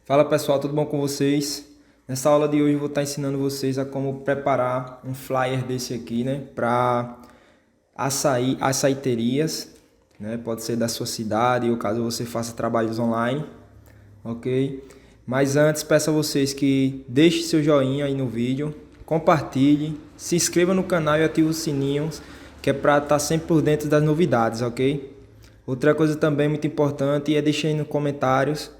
Fala pessoal, tudo bom com vocês? Nessa aula de hoje eu vou estar ensinando vocês a como preparar um flyer desse aqui, né? Para açaiterias, né? Pode ser da sua cidade ou caso você faça trabalhos online, ok? Mas antes peço a vocês que deixem seu joinha aí no vídeo, compartilhe, se inscreva no canal e ative os sininhos, que é para estar sempre por dentro das novidades, ok? Outra coisa também muito importante é deixar aí nos comentários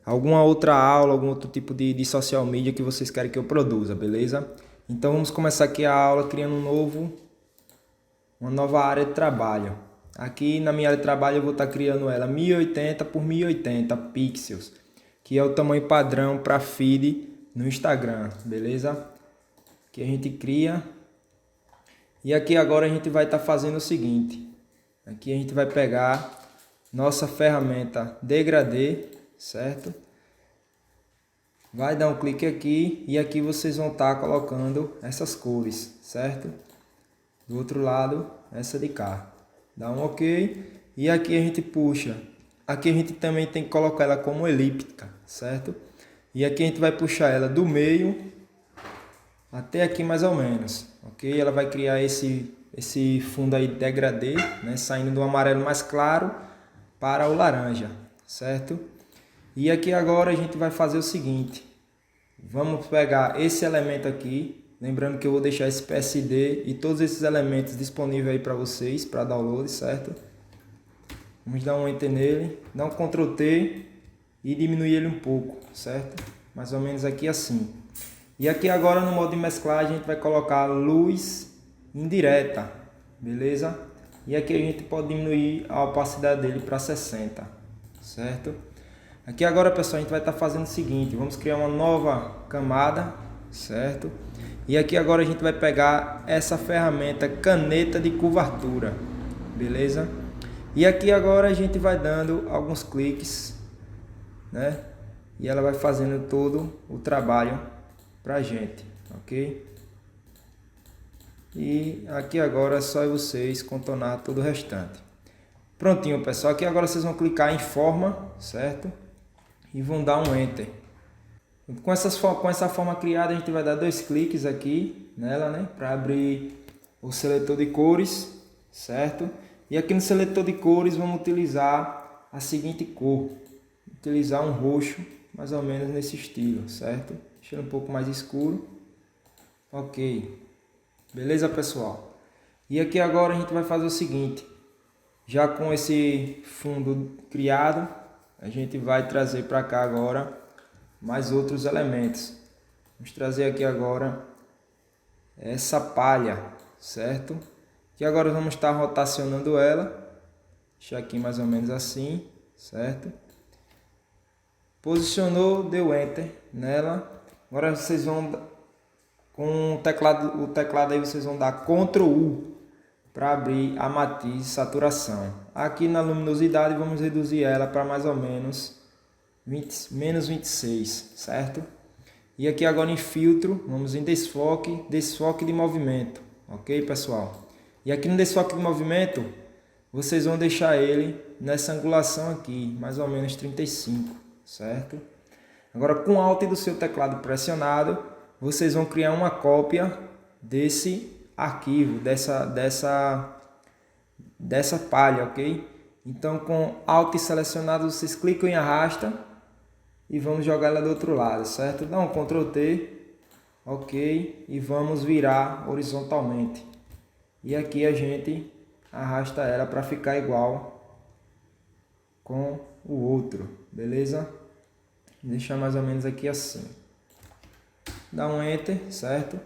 alguma outra aula, algum outro tipo de social media que vocês querem que eu produza, beleza? Então vamos começar aqui a aula criando uma nova área de trabalho. Aqui na minha área de trabalho eu vou estar criando ela 1080 por 1080 pixels, que é o tamanho padrão para feed no Instagram, beleza? Que a gente cria. E aqui agora a gente vai estar fazendo o seguinte. Aqui a gente vai pegar nossa ferramenta degradê, certo? Vai dar um clique aqui e aqui vocês vão estar colocando essas cores, certo? Do outro lado, essa de cá. Dá um OK e aqui a gente puxa. Aqui a gente também tem que colocar ela como elíptica, certo? E aqui a gente vai puxar ela do meio até aqui mais ou menos, ok? Ela vai criar esse fundo aí degradê, né? Saindo do amarelo mais claro para o laranja, certo? E aqui agora a gente vai fazer o seguinte. Vamos pegar esse elemento aqui. Lembrando que eu vou deixar esse PSD e todos esses elementos disponíveis aí para vocês, para download, certo? Vamos dar um Enter nele, dar um Ctrl T e diminuir ele um pouco, certo? Mais ou menos aqui assim. E aqui agora no modo de mesclagem a gente vai colocar luz indireta, beleza? E aqui a gente pode diminuir a opacidade dele para 60, certo? Aqui agora, pessoal, a gente vai estar fazendo o seguinte, vamos criar uma nova camada, certo? E aqui agora a gente vai pegar essa ferramenta caneta de curvatura, beleza? E aqui agora a gente vai dando alguns cliques, né? E ela vai fazendo todo o trabalho pra gente, ok? E aqui agora é só vocês contornar todo o restante. Prontinho, pessoal. Aqui agora vocês vão clicar em forma, certo? E vão dar um Enter. Com essa forma criada, a gente vai dar dois cliques aqui nela, né? Para abrir o seletor de cores, certo? E aqui no seletor de cores vamos utilizar a seguinte cor. Utilizar um roxo, mais ou menos nesse estilo, certo? Deixando um pouco mais escuro. Ok. Beleza, pessoal? E aqui agora a gente vai fazer o seguinte. Já com esse fundo criado, a gente vai trazer para cá agora mais outros elementos. Vamos trazer aqui agora essa palha, certo? Que agora vamos estar rotacionando ela. Deixar aqui mais ou menos assim, certo? Posicionou, deu Enter nela. Agora vocês vão, com o teclado aí vocês vão dar Ctrl U para abrir a matriz de saturação. Aqui na luminosidade vamos reduzir ela para mais ou menos menos 26, certo? E aqui agora em filtro, vamos em desfoque, desfoque de movimento, ok, pessoal? E aqui no desfoque de movimento, vocês vão deixar ele nessa angulação aqui, mais ou menos 35, certo? Agora com o Alt do seu teclado pressionado, vocês vão criar uma cópia desse arquivo, dessa palha, ok? Então com Alt selecionado, vocês clicam em arrasta e vamos jogar ela do outro lado, certo? Dá um Ctrl T, ok, e vamos virar horizontalmente. E aqui a gente arrasta ela para ficar igual com o outro, beleza? Deixar mais ou menos aqui assim. Dá um Enter, certo?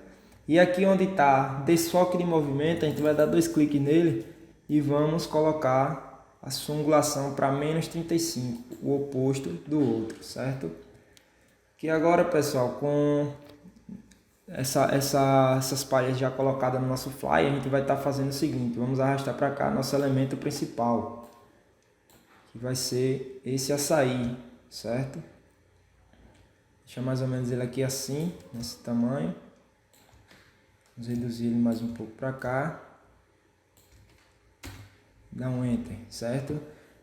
E aqui onde está desfoque de movimento, a gente vai dar dois cliques nele e vamos colocar a sua angulação para menos 35, o oposto do outro, certo? Que agora, pessoal, com essas palhas já colocadas no nosso flyer, a gente vai estar fazendo o seguinte, vamos arrastar para cá nosso elemento principal, que vai ser esse açaí, certo? Deixa mais ou menos ele aqui assim, nesse tamanho. Vamos reduzir ele mais um pouco para cá. Dá um Enter, certo?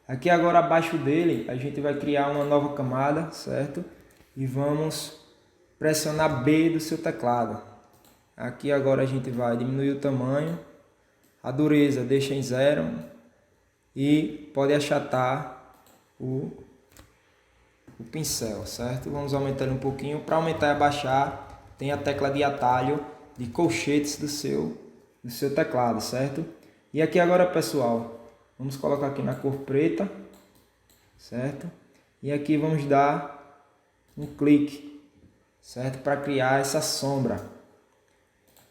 Aqui agora abaixo dele a gente vai criar uma nova camada, certo? E vamos pressionar B do seu teclado. Aqui agora a gente vai diminuir o tamanho, a dureza deixa em 0 e pode achatar o pincel, certo? Vamos aumentar um pouquinho. Para aumentar e abaixar, tem a tecla de atalho de colchetes do seu teclado, certo? E aqui agora, pessoal, vamos colocar aqui na cor preta, certo? E aqui vamos dar um clique, certo? Para criar essa sombra,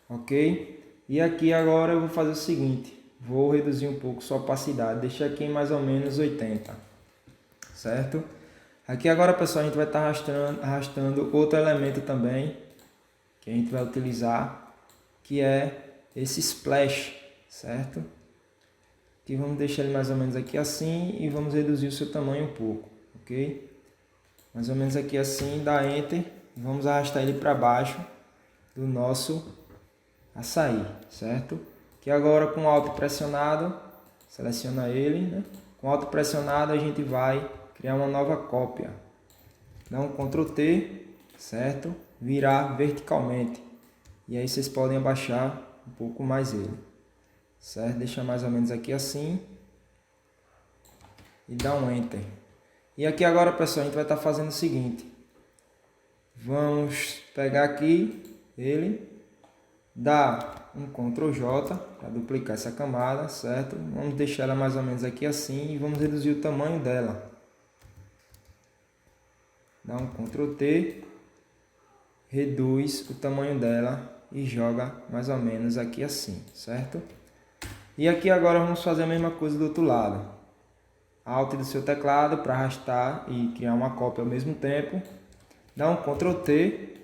ok? E aqui agora eu vou fazer o seguinte, vou reduzir um pouco sua opacidade, deixar aqui em mais ou menos 80, certo? Aqui agora, pessoal, a gente vai estar arrastando outro elemento também, que a gente vai utilizar, que é esse splash, certo? Que vamos deixar ele mais ou menos aqui assim e vamos reduzir o seu tamanho um pouco, ok? Mais ou menos aqui assim, dá Enter, vamos arrastar ele para baixo do nosso açaí, certo? Que agora com Alt pressionado, seleciona ele, né? Com Alt pressionado a gente vai criar uma nova cópia. Dá um Ctrl T, certo? Virar verticalmente. E aí vocês podem abaixar um pouco mais ele, certo? Deixa mais ou menos aqui assim e dá um Enter. E aqui agora, pessoal, a gente vai estar fazendo o seguinte. Vamos pegar aqui ele, dar um Ctrl J para duplicar essa camada, certo? Vamos deixar ela mais ou menos aqui assim e vamos reduzir o tamanho dela. Dá um Ctrl T, reduz o tamanho dela e joga mais ou menos aqui assim, certo? E aqui agora vamos fazer a mesma coisa do outro lado. Alt do seu teclado para arrastar e criar uma cópia ao mesmo tempo. Dá um Ctrl T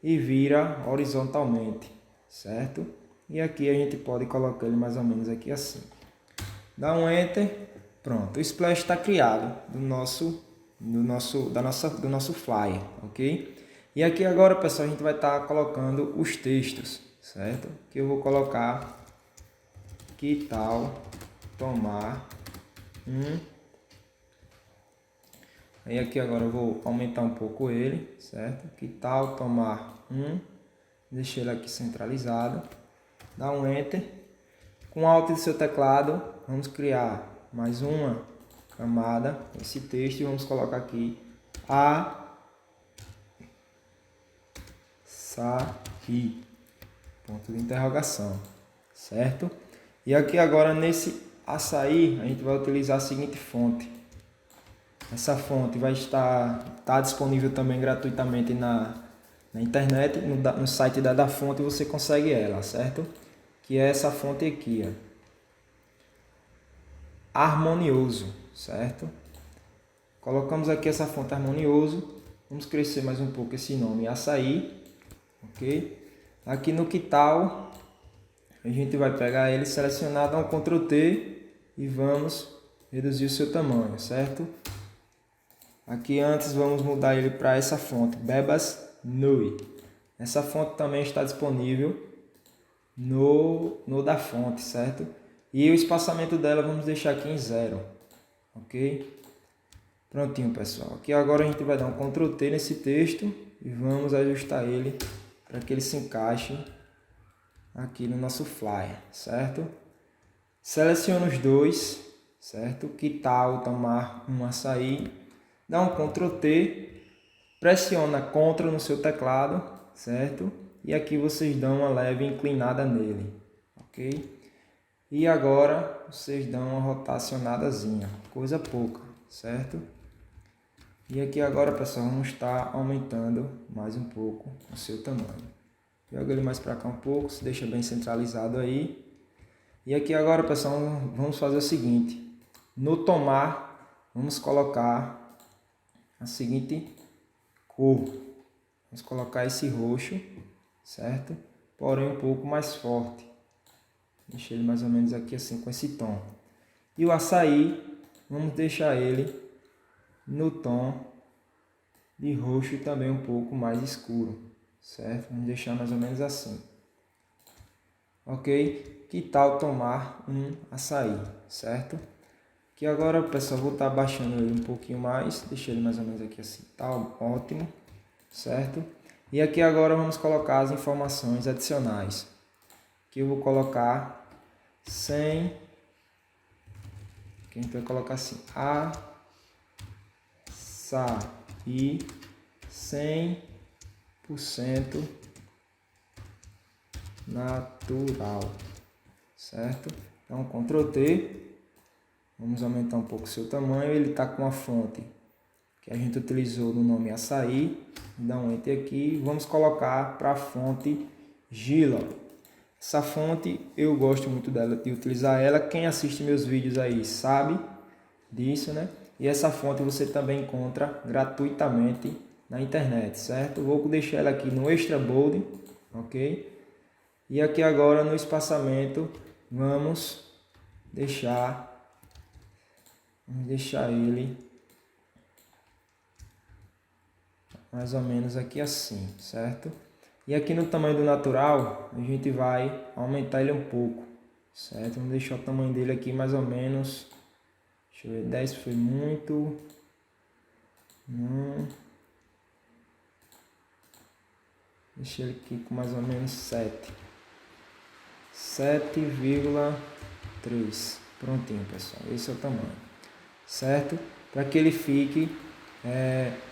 e vira horizontalmente, certo? E aqui a gente pode colocar ele mais ou menos aqui assim. Dá um Enter, pronto. O splash está criado do nosso flyer, ok? E aqui agora, pessoal, a gente vai estar colocando os textos, certo? Que eu vou colocar que tal tomar um. Aí aqui agora eu vou aumentar um pouco ele, certo? Que tal tomar um. Deixei ele aqui centralizado. Dá um Enter. Com Alt do seu teclado, vamos criar mais uma camada, esse texto, e vamos colocar aqui açaí, ponto de interrogação, certo? E aqui agora nesse açaí a gente vai utilizar a seguinte fonte. Essa fonte vai estar disponível também gratuitamente na internet, no site da Dafonte você consegue ela, certo? Que é essa fonte aqui, ó. Harmonioso, certo? Colocamos aqui essa fonte Harmonioso, vamos crescer mais um pouco esse nome açaí, ok? Aqui no que tal, a gente vai pegar ele selecionado, dar um Ctrl T e vamos reduzir o seu tamanho, certo? Aqui antes vamos mudar ele para essa fonte, Bebas Nui. Essa fonte também está disponível no Dafonte, certo? E o espaçamento dela vamos deixar aqui em 0, ok? Prontinho, pessoal. Aqui agora a gente vai dar um Ctrl T nesse texto e vamos ajustar ele para que ele se encaixe aqui no nosso flyer, certo? Seleciona os dois, certo? Que tal tomar um açaí? Dá um Ctrl T, pressiona Ctrl no seu teclado, certo? E aqui vocês dão uma leve inclinada nele, ok? E agora vocês dão uma rotacionadazinha, coisa pouca, certo? E aqui agora, pessoal, vamos estar aumentando mais um pouco o seu tamanho. Joga ele mais para cá um pouco, se deixa bem centralizado aí. E aqui agora, pessoal, vamos fazer o seguinte. No tomar, vamos colocar a seguinte cor. Vamos colocar esse roxo, certo? Porém um pouco mais forte. Deixa ele mais ou menos aqui assim, com esse tom. E o açaí, vamos deixar ele no tom de roxo também um pouco mais escuro, certo? Vamos deixar mais ou menos assim. Ok? Que tal tomar um açaí, certo? Aqui agora, pessoal, vou estar abaixando ele um pouquinho mais, deixei ele mais ou menos aqui assim, tá ótimo, certo? E aqui agora vamos colocar as informações adicionais, que eu vou colocar sem, que a gente vai colocar assim, açaí 100% natural, certo? Então, Ctrl T, vamos aumentar um pouco o seu tamanho, ele está com a fonte que a gente utilizou no nome açaí, dá um Enter aqui, vamos colocar para a fonte Gila. Essa fonte eu gosto muito dela, de utilizar ela, quem assiste meus vídeos aí sabe disso, né? E essa fonte você também encontra gratuitamente na internet, certo? Vou deixar ela aqui no Extra Bold, ok? E aqui agora no espaçamento vamos deixar ele mais ou menos aqui assim, certo? E aqui no tamanho do natural a gente vai aumentar ele um pouco, certo? Vamos deixar o tamanho dele aqui mais ou menos, deixa eu ver, 10 foi muito, deixa ele aqui com mais ou menos 7,3. Prontinho, pessoal, esse é o tamanho, certo? Para que ele fique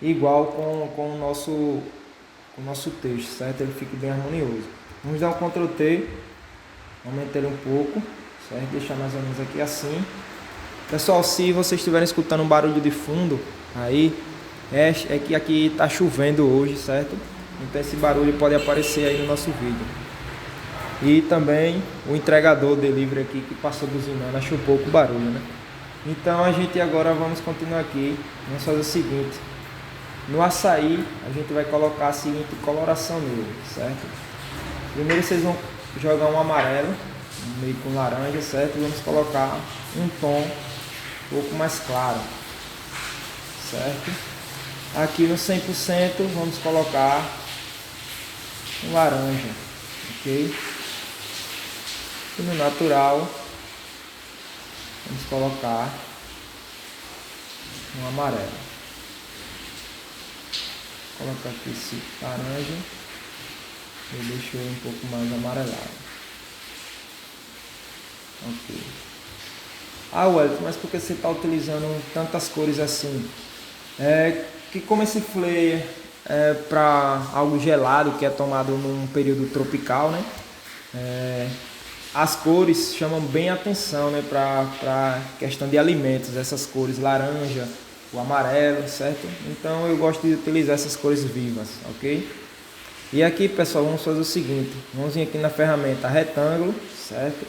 igual com o nosso texto, certo? Ele fique bem harmonioso. Vamos dar um Ctrl T, aumentar ele um pouco, certo? Deixar mais ou menos aqui assim. Pessoal, se vocês estiverem escutando um barulho de fundo aí, é que aqui está chovendo hoje, certo? Então esse barulho pode aparecer aí no nosso vídeo. E também o entregador delivery aqui que passou buzinando, achou pouco barulho, né? Então a gente agora vamos continuar aqui. Vamos fazer o seguinte: no açaí a gente vai colocar a seguinte coloração nele, certo? Primeiro vocês vão jogar um amarelo meio com laranja, certo? E vamos colocar um tom um pouco mais claro, certo? Aqui no 100% vamos colocar um laranja, ok? E no natural vamos colocar um amarelo. Vou colocar aqui esse laranja e deixo ele um pouco mais amarelado. Ok. Wellington, mas por que você está utilizando tantas cores assim? Que como esse flare é para algo gelado, que é tomado num período tropical, né? As cores chamam bem a atenção, né? Para questão de alimentos, essas cores laranja, o amarelo, certo? Então eu gosto de utilizar essas cores vivas, ok? E aqui, pessoal, vamos fazer o seguinte: vamos vir aqui na ferramenta retângulo, certo?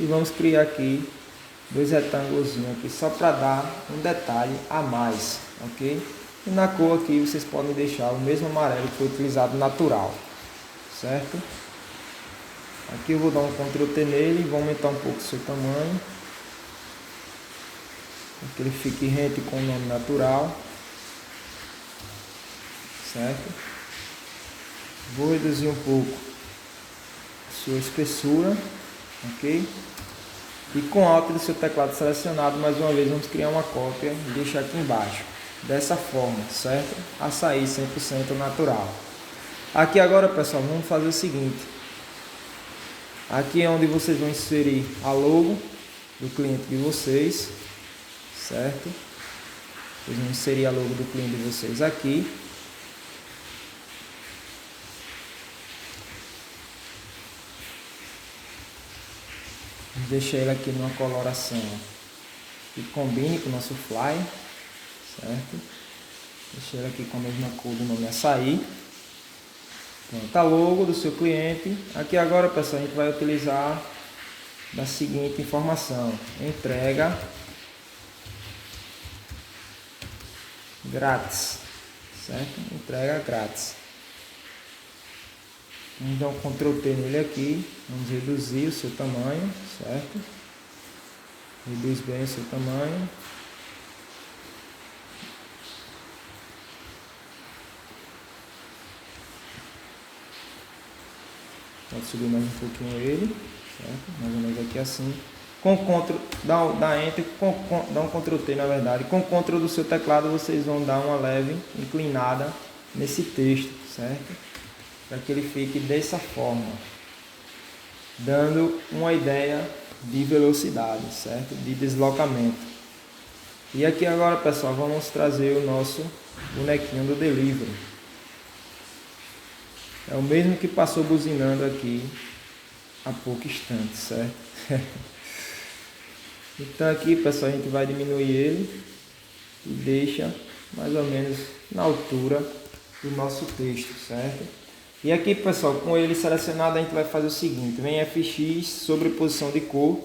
E vamos criar aqui dois retângulos aqui só para dar um detalhe a mais, ok? E na cor aqui vocês podem deixar o mesmo amarelo que foi utilizado natural, certo? Aqui eu vou dar um Ctrl T nele e vou aumentar um pouco o seu tamanho, para que ele fique rente com o nome natural, certo? Vou reduzir um pouco a sua espessura, ok? E com Alt do seu teclado selecionado, mais uma vez vamos criar uma cópia e deixar aqui embaixo, dessa forma, certo? Açaí 100% natural. Aqui agora, pessoal, vamos fazer o seguinte: aqui é onde vocês vão inserir a logo do cliente de vocês, certo? Vocês vão inserir a logo do cliente de vocês aqui. Deixar ele aqui numa coloração que combine com o nosso fly, certo? Deixar ele aqui com a mesma cor do nome açaí. Pronto, a logo do seu cliente. Aqui agora, pessoal, a gente vai utilizar da seguinte informação: entrega grátis, certo? Entrega grátis. Vamos dar um Ctrl T nele aqui, vamos reduzir o seu tamanho, certo? Reduz bem o seu tamanho. Pode subir mais um pouquinho ele, certo? Mais ou menos aqui assim. Com Ctrl, dá Enter, dá um Ctrl T na verdade. Com Ctrl do seu teclado vocês vão dar uma leve inclinada nesse texto, certo? Para que ele fique dessa forma, dando uma ideia de velocidade, certo? De deslocamento. E aqui agora, pessoal, vamos trazer o nosso bonequinho do Delivery. É o mesmo que passou buzinando aqui há pouco instante, certo? Então aqui, pessoal, a gente vai diminuir ele e deixa mais ou menos na altura do nosso texto, certo? E aqui, pessoal, com ele selecionado, a gente vai fazer o seguinte: vem FX, sobreposição de cor,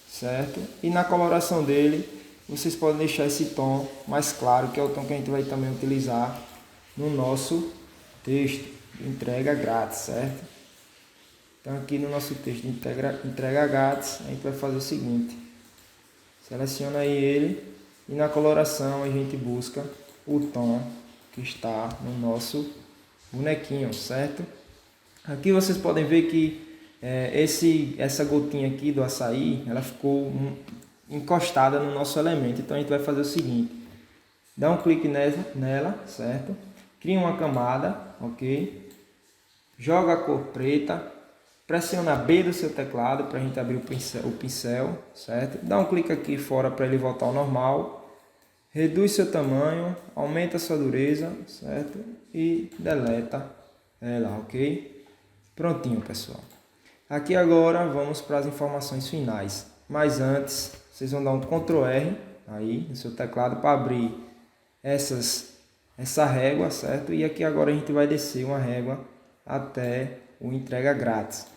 certo? E na coloração dele, vocês podem deixar esse tom mais claro, que é o tom que a gente vai também utilizar no nosso texto de entrega grátis, certo? Então aqui no nosso texto de entrega grátis, a gente vai fazer o seguinte: seleciona aí ele e na coloração a gente busca o tom que está no nosso bonequinho, certo? Aqui vocês podem ver que essa gotinha aqui do açaí, ela ficou encostada no nosso elemento. Então a gente vai fazer o seguinte: dá um clique nela, certo? Cria uma camada, ok? Joga a cor preta, pressiona B do seu teclado para a gente abrir o pincel, certo? Dá um clique aqui fora para ele voltar ao normal. Reduz seu tamanho, aumenta sua dureza, certo? E deleta ela, ok? Prontinho, pessoal. Aqui agora vamos para as informações finais. Mas antes, vocês vão dar um Ctrl R aí no seu teclado para abrir essa régua, certo? E aqui agora a gente vai descer uma régua até o entrega grátis.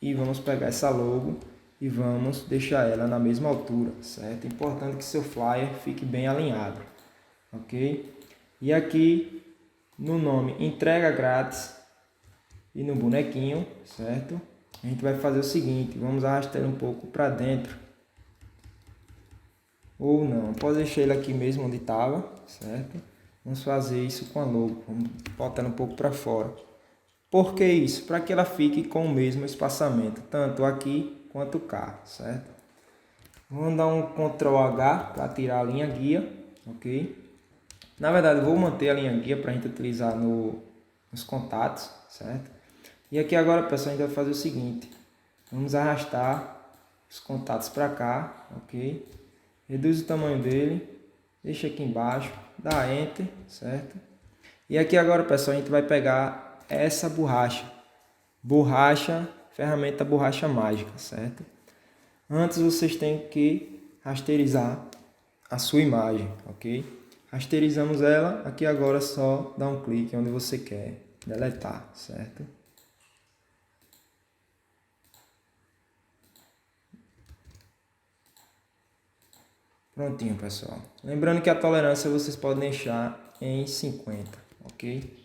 E vamos pegar essa logo e vamos deixar ela na mesma altura, certo? Importante que seu flyer fique bem alinhado, ok? E aqui no nome entrega grátis e no bonequinho, certo? A gente vai fazer o seguinte: vamos arrastar ele um pouco para dentro, ou não, pode deixar ele aqui mesmo onde estava, certo? Vamos fazer isso com a logo, vamos botando um pouco para fora. Por que isso? Para que ela fique com o mesmo espaçamento, tanto aqui quanto cá, certo? Vamos dar um Ctrl H para tirar a linha guia, ok? Na verdade, eu vou manter a linha guia para a gente utilizar nos contatos, certo? E aqui agora, pessoal, a gente vai fazer o seguinte: vamos arrastar os contatos para cá, ok? Reduz o tamanho dele, deixa aqui embaixo, dá Enter, certo? E aqui agora, pessoal, a gente vai pegar essa ferramenta borracha mágica, certo? Antes vocês têm que rasterizar a sua imagem, ok? Rasterizamos ela, aqui agora é só dar um clique onde você quer deletar, certo? Prontinho, pessoal. Lembrando que a tolerância vocês podem deixar em 50, ok?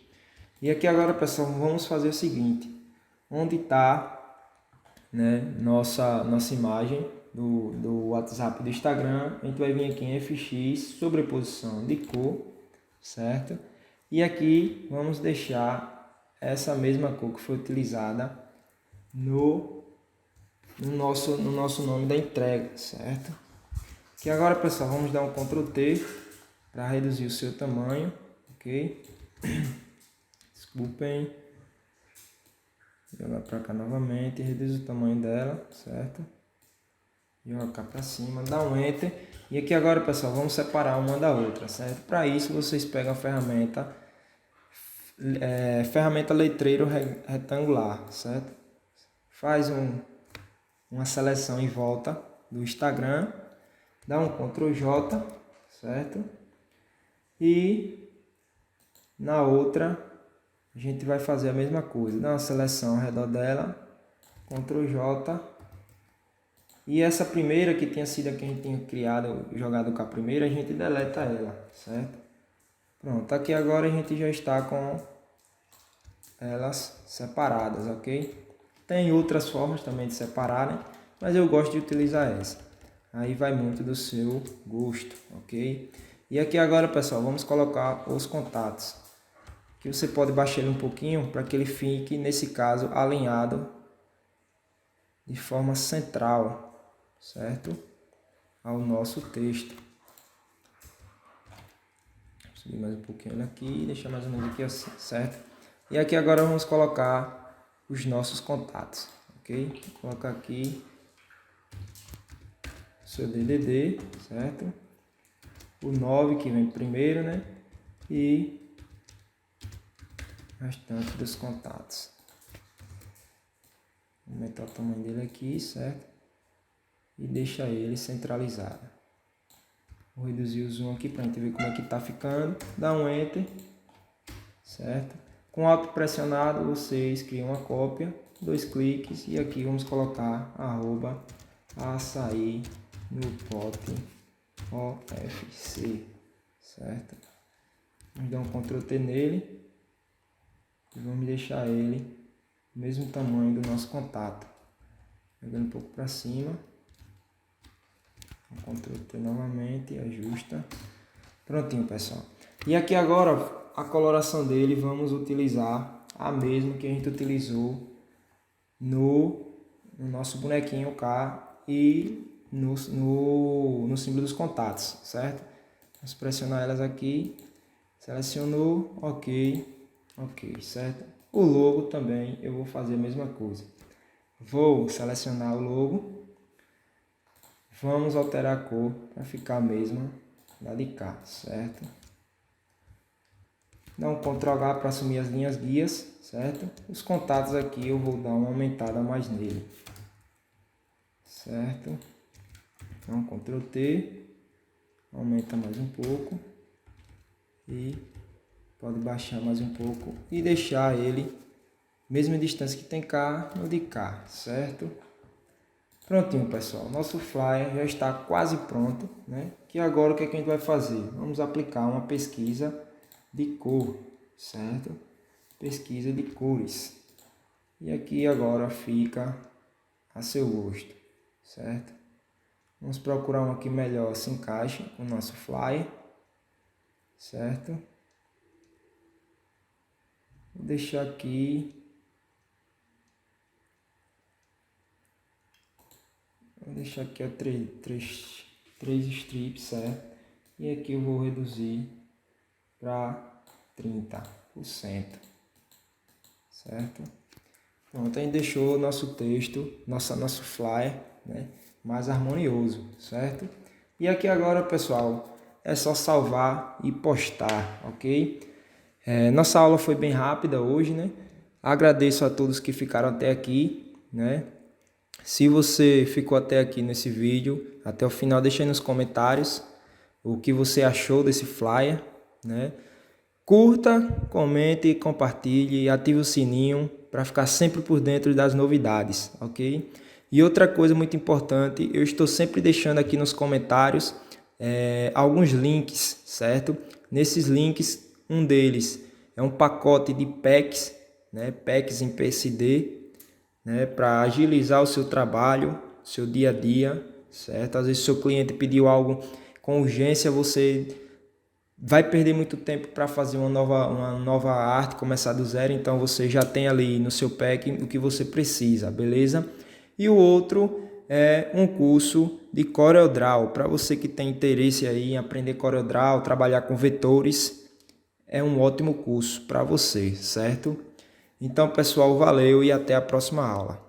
E aqui agora, pessoal, vamos fazer o seguinte: onde está, né, nossa imagem do WhatsApp e do Instagram, a gente vai vir aqui em FX, sobreposição de cor, certo? E aqui vamos deixar essa mesma cor que foi utilizada no nosso nome da entrega, certo? Aqui agora, pessoal, vamos dar um Ctrl T para reduzir o seu tamanho, ok? Desculpem. Jogar para cá novamente, reduz o tamanho dela, certo? Joga cá para cima, dá um Enter. E aqui agora, pessoal, vamos separar uma da outra, certo? Para isso, vocês pegam a ferramenta letreiro retangular, certo? Faz uma seleção em volta do Instagram, dá um Ctrl J, certo? E na outra a gente vai fazer a mesma coisa, dá uma seleção ao redor dela, Ctrl J, e essa primeira que tinha sido a que a gente tinha criado, jogado com a primeira, a gente deleta ela, certo? Pronto, aqui agora a gente já está com elas separadas, ok? Tem outras formas também de separarem, mas eu gosto de utilizar essa. Aí vai muito do seu gosto, ok? E aqui agora, pessoal, vamos colocar os contatos, que você pode baixar ele um pouquinho para que ele fique, nesse caso, alinhado de forma central, certo? Ao nosso texto. Vou subir mais um pouquinho ele aqui, deixar mais ou menos aqui assim, certo? E aqui agora vamos colocar os nossos contatos, ok? Vou colocar aqui o seu DDD, certo? O 9 que vem primeiro, né? E o restante dos contatos. Vou aumentar o tamanho dele aqui, certo? E deixar ele centralizado. Vou reduzir o zoom aqui para a gente ver como é que tá ficando. Dá um Enter, certo? Com Alt pressionado, vocês criam uma cópia, 2 cliques e aqui vamos colocar @açaí no pote OFC, certo? Vamos dar um Ctrl T nele e vamos deixar ele do mesmo tamanho do nosso contato. Jogando um pouco para cima. Ctrl T novamente, ajusta. Prontinho, pessoal. E aqui agora a coloração dele vamos utilizar a mesma que a gente utilizou no nosso bonequinho K e no símbolo dos contatos, certo? Vamos pressionar elas aqui, selecionou, ok, certo? O logo também eu vou fazer a mesma coisa. Vou selecionar o logo, vamos alterar a cor para ficar a mesma da de cá, certo? Dá um Ctrl H para assumir as linhas guias, certo? Os contatos aqui eu vou dar uma aumentada a mais nele, certo? Então Ctrl T, aumenta mais um pouco e pode baixar mais um pouco e deixar ele mesma distância que tem cá no de cá, certo? Prontinho, pessoal, nosso flyer já está quase pronto, né? Que agora o que é que a gente vai fazer? Vamos aplicar uma pesquisa de cor, certo? Pesquisa de cores. E aqui agora fica a seu gosto, certo? Vamos procurar um aqui melhor, se encaixe com o nosso flyer, certo? Vou deixar aqui. Vou deixar aqui a 3 strips, certo? E aqui eu vou reduzir para 30%, certo? Pronto, a gente deixou nosso texto, nosso flyer, né, mais harmonioso, certo? E aqui agora, pessoal, é só salvar e postar, ok? Nossa aula foi bem rápida hoje, né? Agradeço a todos que ficaram até aqui, né? Se você ficou até aqui nesse vídeo, até o final, deixa aí nos comentários o que você achou desse flyer, né? Curta, comente, compartilhe e ative o sininho para ficar sempre por dentro das novidades, ok? E outra coisa muito importante, eu estou sempre deixando aqui nos comentários alguns links, certo? Nesses links, um deles é um pacote de packs, né? Packs em PSD, né, para agilizar o seu trabalho, seu dia a dia, certo? Às vezes seu cliente pediu algo com urgência, você vai perder muito tempo para fazer uma nova arte, começar do zero, então você já tem ali no seu pack o que você precisa, beleza? E o outro é um curso de CorelDRAW, para você que tem interesse aí em aprender CorelDRAW, trabalhar com vetores, é um ótimo curso para você, certo? Então, pessoal, valeu e até a próxima aula.